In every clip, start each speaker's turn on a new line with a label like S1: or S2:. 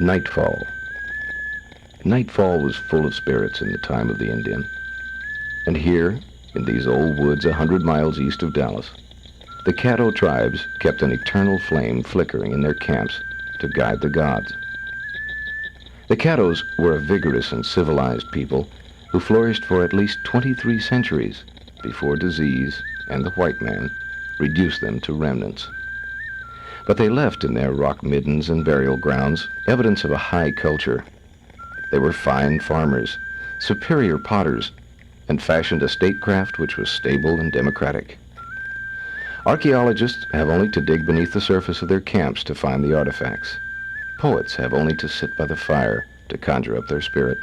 S1: Nightfall. Nightfall was full of spirits in the time of the Indian. And here, in these old woods 100 miles east of Dallas, the Caddo tribes kept an eternal flame flickering in their camps to guide the gods. The Caddos were a vigorous and civilized people who flourished for at least 23 centuries before disease and the white man reduced them to remnants. But they left in their rock middens and burial grounds evidence of a high culture. They were fine farmers, superior potters, and fashioned a statecraft which was stable and democratic. Archaeologists have only to dig beneath the surface of their camps to find the artifacts. Poets have only to sit by the fire to conjure up their spirit.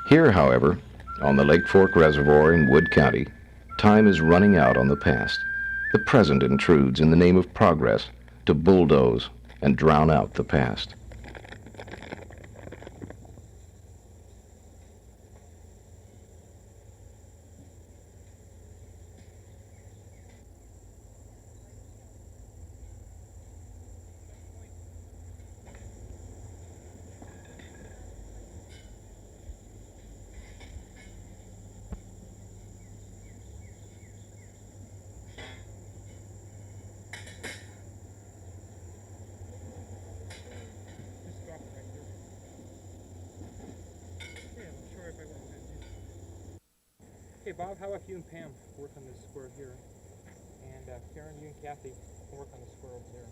S1: Here, however, on the Lake Fork Reservoir in Wood County, time is running out on the past. The present intrudes in the name of progress to bulldoze and drown out the past.
S2: Okay, Bob, how about you and Pam work on this square here? And Karen, you and Kathy can work on the square over there.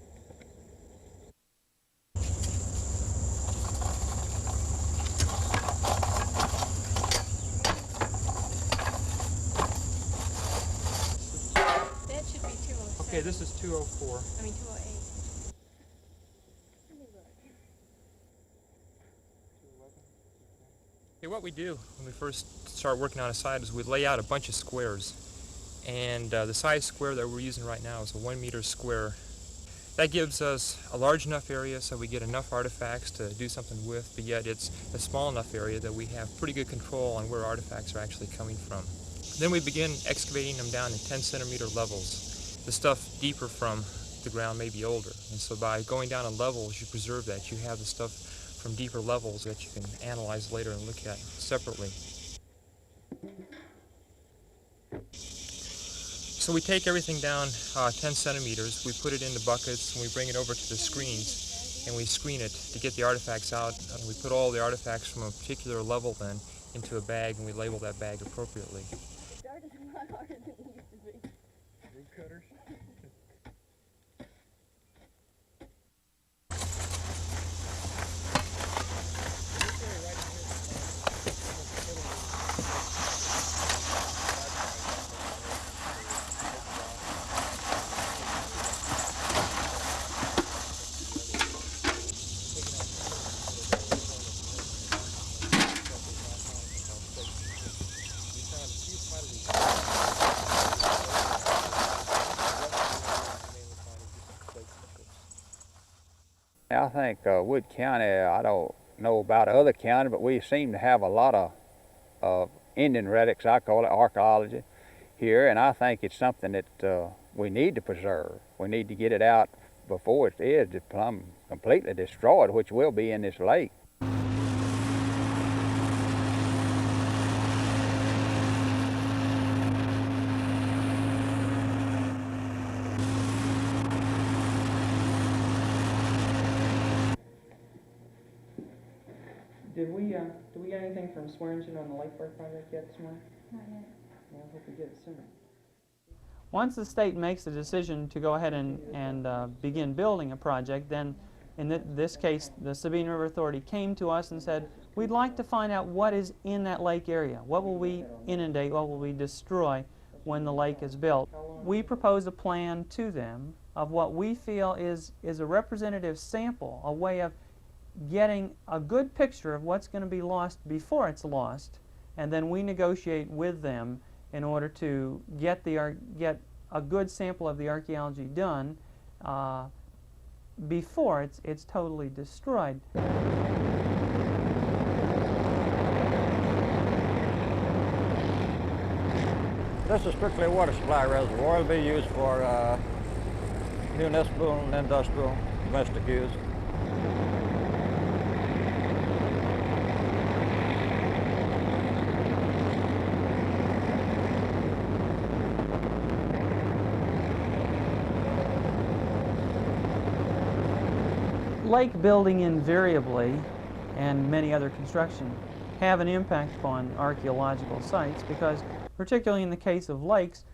S3: That should be 207.
S2: Okay, this is 204.
S3: I mean 208.
S2: Okay, what we do when we first start working on a site is we lay out a bunch of squares. And the size square that we're using right now is a 1 meter square. That gives us a large enough area so we get enough artifacts to do something with, but yet it's a small enough area that we have pretty good control on where artifacts are actually coming from. Then we begin excavating them down in 10-centimeter levels. The stuff deeper from the ground may be older, and so by going down in levels you preserve that. You have the stuff from deeper levels that you can analyze later and look at separately. So we take everything down 10 centimeters, we put it into buckets, and we bring it over to the screens, and we screen it to get the artifacts out. And we put all the artifacts from a particular level then into a bag, and we label that bag appropriately.
S3: Start is a lot harder than it used to be.
S2: Root cutters.
S4: I think Wood County, I don't know about other counties, but we seem to have a lot of Indian relics, I call it archaeology, here, and I think it's something that we need to preserve. We need to get it out before it is completely destroyed, which will be in this lake.
S5: Did we get anything from Swearingen on the Lake Fork project yet this morning?
S3: Not yet.
S5: Well, I hope we get it soon.
S6: Once the state makes a decision to go ahead and begin building a project, then in this case the Sabine River Authority came to us and said, we'd like to find out what is in that lake area. What will we inundate, what will we destroy when the lake is built? We proposed a plan to them of what we feel is a representative sample, a way of getting a good picture of what's going to be lost before it's lost, and then we negotiate with them in order to get a good sample of the archaeology done before it's totally destroyed.
S4: This is strictly a water supply reservoir. It'll be used for municipal and industrial domestic use.
S6: lake building invariably, and many other construction, have an impact upon archaeological sites because, particularly in the case of lakes,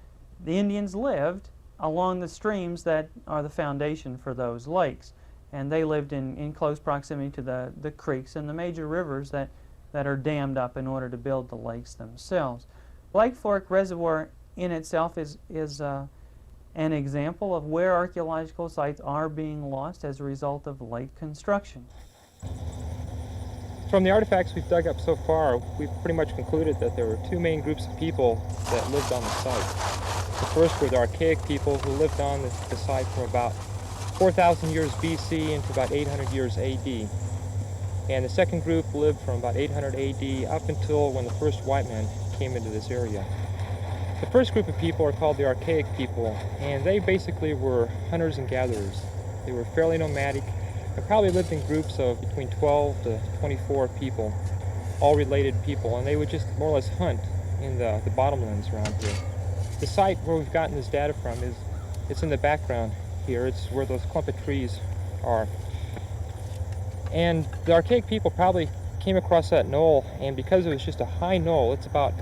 S6: the Indians lived along the streams that are the foundation for those lakes. And they lived in close proximity to the creeks and the major rivers that are dammed up in order to build the lakes themselves. Lake Fork Reservoir in itself is an example of where archaeological sites are being lost as a result of lake construction.
S2: From the artifacts we've dug up so far, we've pretty much concluded that there were two main groups of people that lived on the site. The first were the archaic people who lived on the site from about 4,000 years BC into about 800 years AD. And the second group lived from about 800 AD up until when the first white men came into this area. The first group of people are called the archaic people, and they basically were hunters and gatherers. They were fairly nomadic and probably lived in groups of between 12 to 24 people, all related people, and they would just more or less hunt in the bottomlands around here. The site where we've gotten this data from it's in the background here. It's where those clump of trees are. And the archaic people probably came across that knoll, and because it was just a high knoll, it's about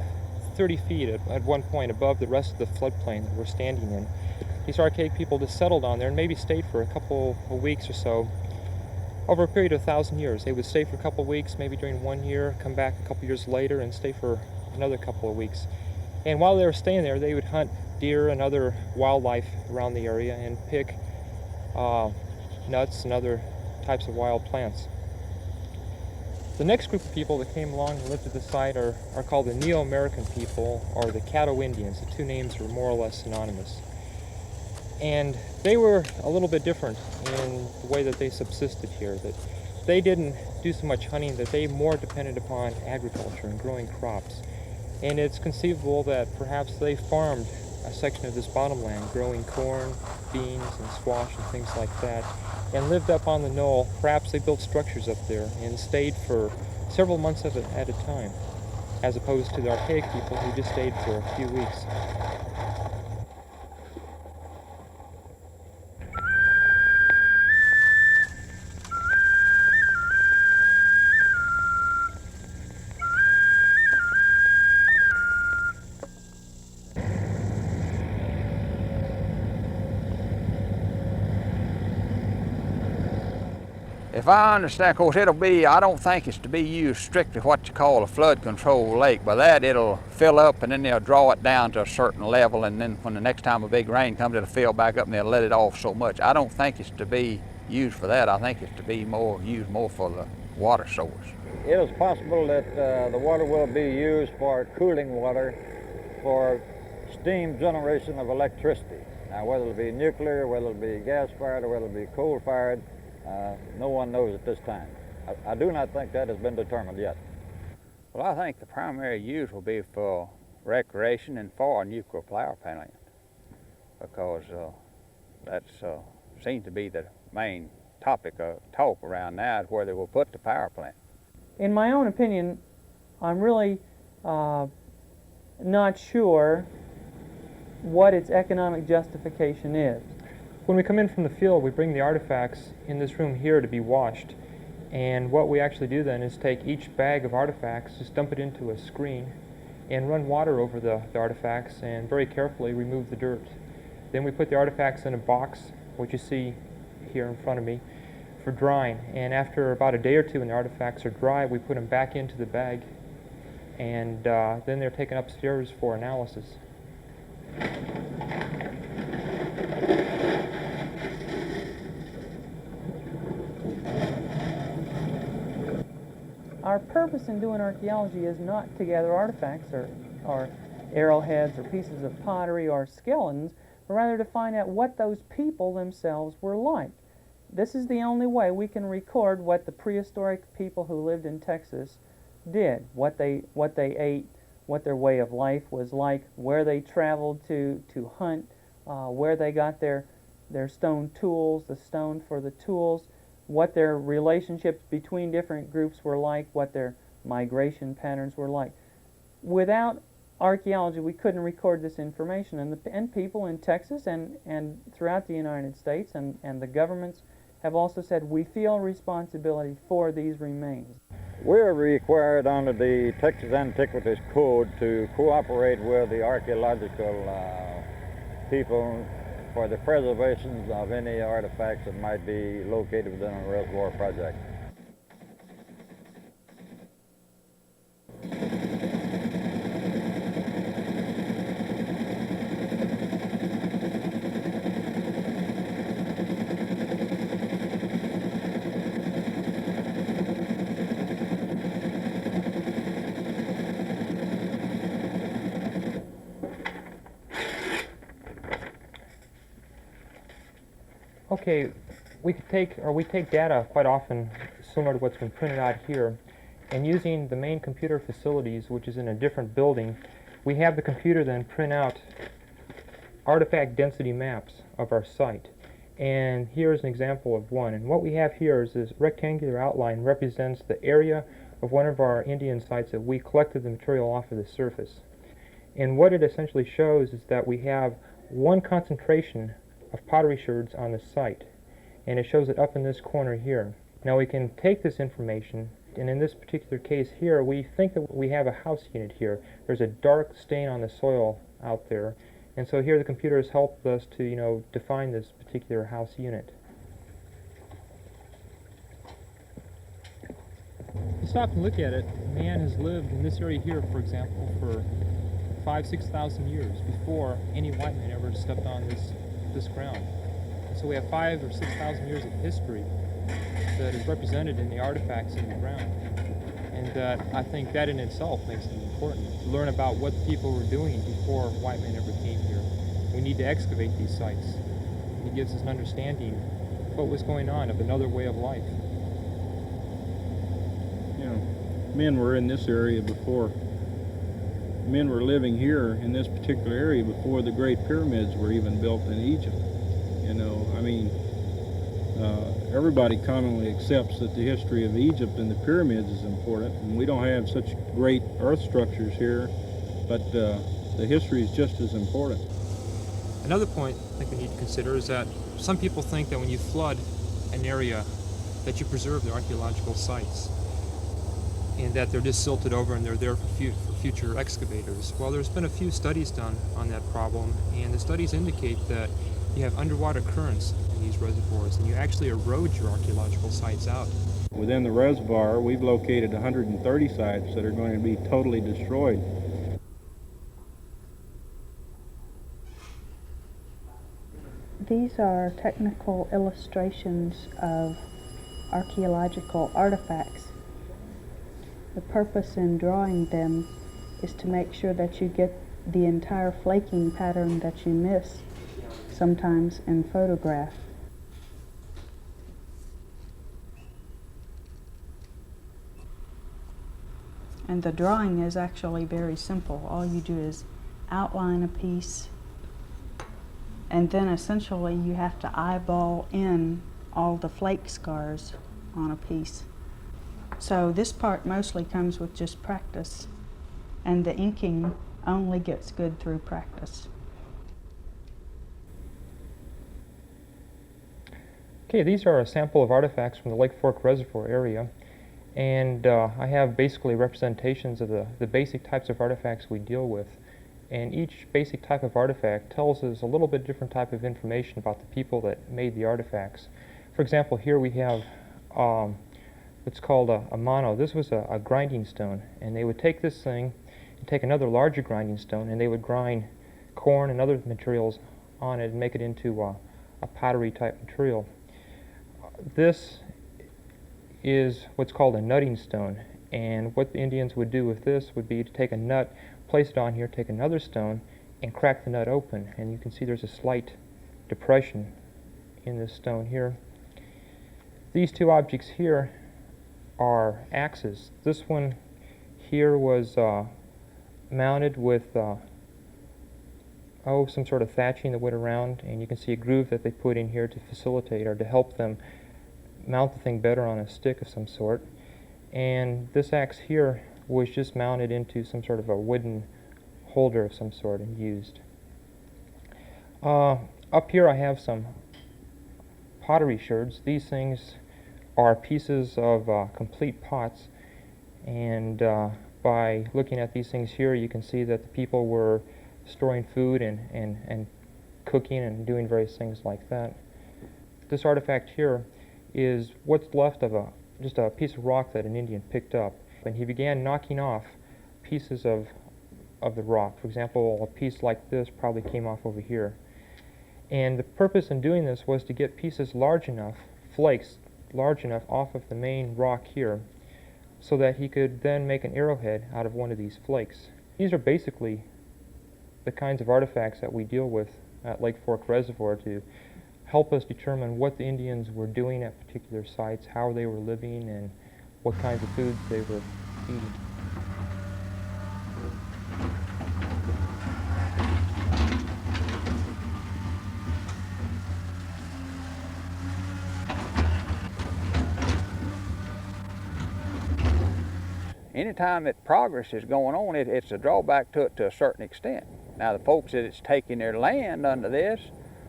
S2: 30 feet at one point above the rest of the floodplain that we're standing in. These archaic people just settled on there and maybe stayed for a couple of weeks or so. Over a period of 1,000 years, they would stay for a couple of weeks, maybe during 1 year, come back a couple years later and stay for another couple of weeks. And while they were staying there, they would hunt deer and other wildlife around the area and pick nuts and other types of wild plants. The next group of people that came along and lived at the site are called the Neo-American people, or the Caddo Indians. The two names were more or less synonymous. And they were a little bit different in the way that they subsisted here. That they didn't do so much hunting, that they more depended upon agriculture and growing crops. And it's conceivable that perhaps they farmed a section of this bottomland, growing corn, beans, and squash and things like that, and lived up on the knoll. Perhaps they built structures up there and stayed for several months at a time, as opposed to the archaic people who just stayed for a few weeks.
S4: If I understand, of course, I don't think it's to be used strictly what you call a flood control lake. By that, it'll fill up and then they'll draw it down to a certain level, and then when the next time a big rain comes, it'll fill back up and they'll let it off so much. I don't think it's to be used for that. I think it's to be used more for the water source.
S7: It is possible that the water will be used for cooling water for steam generation of electricity. Now, whether it be nuclear, whether it be gas-fired, or whether it be coal-fired, no one knows at this time. I do not think that has been determined yet.
S4: Well, I think the primary use will be for recreation and for nuclear power plant, because that seems to be the main topic of talk around now, is where they will put the power plant.
S6: In my own opinion, I'm really not sure what its economic justification is.
S2: When we come in from the field, we bring the artifacts in this room here to be washed. And what we actually do then is take each bag of artifacts, just dump it into a screen, and run water over the artifacts and very carefully remove the dirt. Then we put the artifacts in a box, what you see here in front of me, for drying. And after about a day or two when the artifacts are dry, we put them back into the bag, and then they're taken upstairs for analysis.
S6: Our purpose in doing archaeology is not to gather artifacts or arrowheads or pieces of pottery or skeletons, but rather to find out what those people themselves were like. This is the only way we can record what the prehistoric people who lived in Texas did, what they ate, what their way of life was like, where they traveled to hunt, where they got their stone tools, the stone for the tools, what their relationships between different groups were like, what their migration patterns were like. Without archaeology, we couldn't record this information, and people in Texas and throughout the United States and the governments have also said we feel responsibility for these remains.
S7: We're required under the Texas Antiquities Code to cooperate with the archaeological people for the preservation of any artifacts that might be located within a reservoir project.
S2: Okay, we take data quite often similar to what's been printed out here, and using the main computer facilities, which is in a different building, we have the computer then print out artifact density maps of our site. And here's an example of one. And what we have here is this rectangular outline represents the area of one of our Indian sites that we collected the material off of the surface. And what it essentially shows is that we have one concentration of pottery sherds on the site, and it shows it up in this corner here. Now we can take this information, and in this particular case here, we think that we have a house unit here. There's a dark stain on the soil out there, and so here the computer has helped us to, define this particular house unit. If you stop and look at it, man has lived in this area here, for example, for 5,000–6,000 years before any white man ever stepped on this ground. So we have 5,000 or 6,000 years of history that is represented in the artifacts in the ground. And I think that in itself makes it important to learn about what people were doing before white men ever came here. We need to excavate these sites. It gives us an understanding of what was going on, of another way of life.
S8: Men were in this area before. Men were living here in this particular area before the Great Pyramids were even built in Egypt. Everybody commonly accepts that the history of Egypt and the pyramids is important, and we don't have such great earth structures here, but the history is just as important.
S2: Another point I think we need to consider is that some people think that when you flood an area that you preserve the archaeological sites, and that they're just silted over and they're there for future excavators. Well, there's been a few studies done on that problem, and the studies indicate that you have underwater currents in these reservoirs, and you actually erode your archaeological sites out.
S8: Within the reservoir, we've located 130 sites that are going to be totally destroyed.
S9: These are technical illustrations of archaeological artifacts. The purpose in drawing them is to make sure that you get the entire flaking pattern that you miss sometimes in photograph. And the drawing is actually very simple. All you do is outline a piece, and then essentially you have to eyeball in all the flake scars on a piece. So this part mostly comes with just practice, and the inking only gets good through practice.
S2: Okay, these are a sample of artifacts from the Lake Fork Reservoir area, and I have basically representations of the basic types of artifacts we deal with. And each basic type of artifact tells us a little bit different type of information about the people that made the artifacts. For example, here we have what's called a mano. This was a grinding stone, and they would take this thing and take another larger grinding stone, and they would grind corn and other materials on it and make it into a pottery type material. This is what's called a nutting stone, and what the Indians would do with this would be to take a nut, place it on here, take another stone, and crack the nut open. And you can see there's a slight depression in this stone here. These two objects here are axes. This one here was mounted with some sort of thatching that went around, and you can see a groove that they put in here to facilitate or to help them mount the thing better on a stick of some sort. And this axe here was just mounted into some sort of a wooden holder of some sort and used. Up here I have some pottery sherds. These things are pieces of complete pots, and by looking at these things here, you can see that the people were storing food and cooking and doing various things like that. This artifact here is what's left of just a piece of rock that an Indian picked up, and he began knocking off pieces of the rock. For example, a piece like this probably came off over here. And the purpose in doing this was to get pieces large enough, flakes large enough off of the main rock here, so that he could then make an arrowhead out of one of these flakes. These are basically the kinds of artifacts that we deal with at Lake Fork Reservoir to help us determine what the Indians were doing at particular sites, how they were living, and what kinds of foods they were eating.
S4: Anytime that progress is going on, it's a drawback to it to a certain extent. Now, the folks that it's taking their land under this,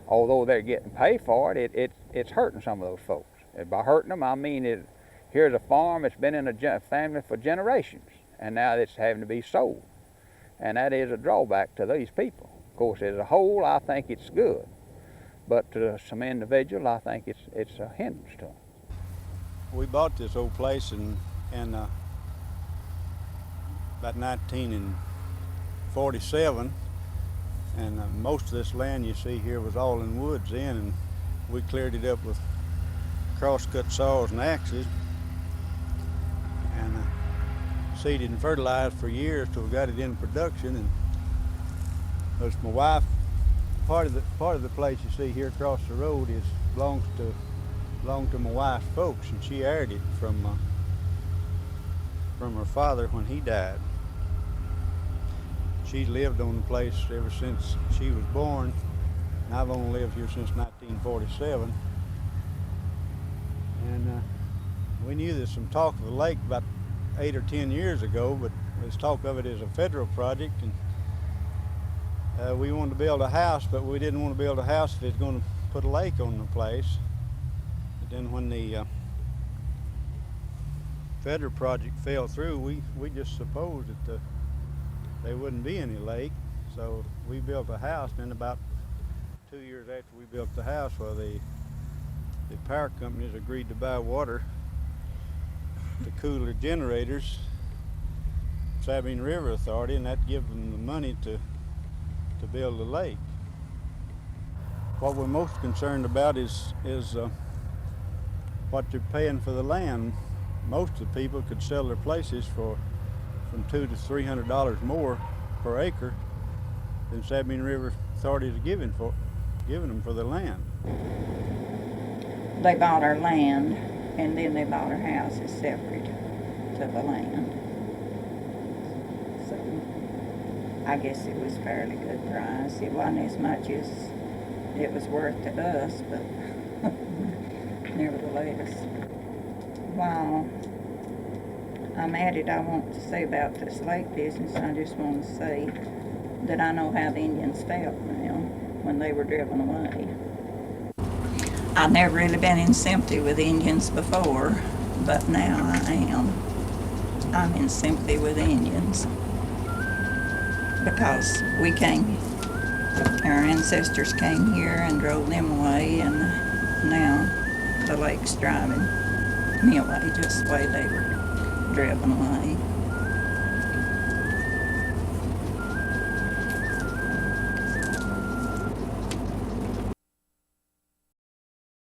S4: although they're getting paid for it, it's hurting some of those folks. And by hurting them, I mean here's a farm that's been in a family for generations, and now it's having to be sold. And that is a drawback to these people. Of course, as a whole, I think it's good. But to some individuals, I think it's a hindrance to them.
S8: We bought this old place in about 1947, and most of this land you see here was all in woods then, and we cleared it up with cross-cut saws and axes, and seeded and fertilized for years till we got it in production. And there's my wife. Part of the place you see here across the road belongs to my wife's folks, and she heired it from her father when he died. She's lived on the place ever since she was born, and I've only lived here since 1947. And we knew there's some talk of the lake about 8 or 10 years ago, but there's talk of it as a federal project, and we wanted to build a house, but we didn't want to build a house if it's going to put a lake on the place. But then when the federal project fell through, we just supposed that there wouldn't be any lake, so we built a house. And then about 2 years after we built the house, well, the power companies agreed to buy water to cool their generators, Sabine River Authority, and that gives them the money to build a lake. What we're most concerned about is what they're paying for the land. Most of the people could sell their places for from $200 to $300 more per acre than Sabine River Authority is giving them for the land.
S10: They bought our land, and then they bought our houses separate to the land. So I guess it was a fairly good price. It wasn't as much as it was worth to us, but nevertheless. While I'm at it, I want to say about this lake business. I just want to say that I know how the Indians felt now when they were driven away. I've never really been in sympathy with Indians before, but now I am. I'm in sympathy with Indians because our ancestors came here and drove them away, and now the lake's driving me away just the way they were driven away.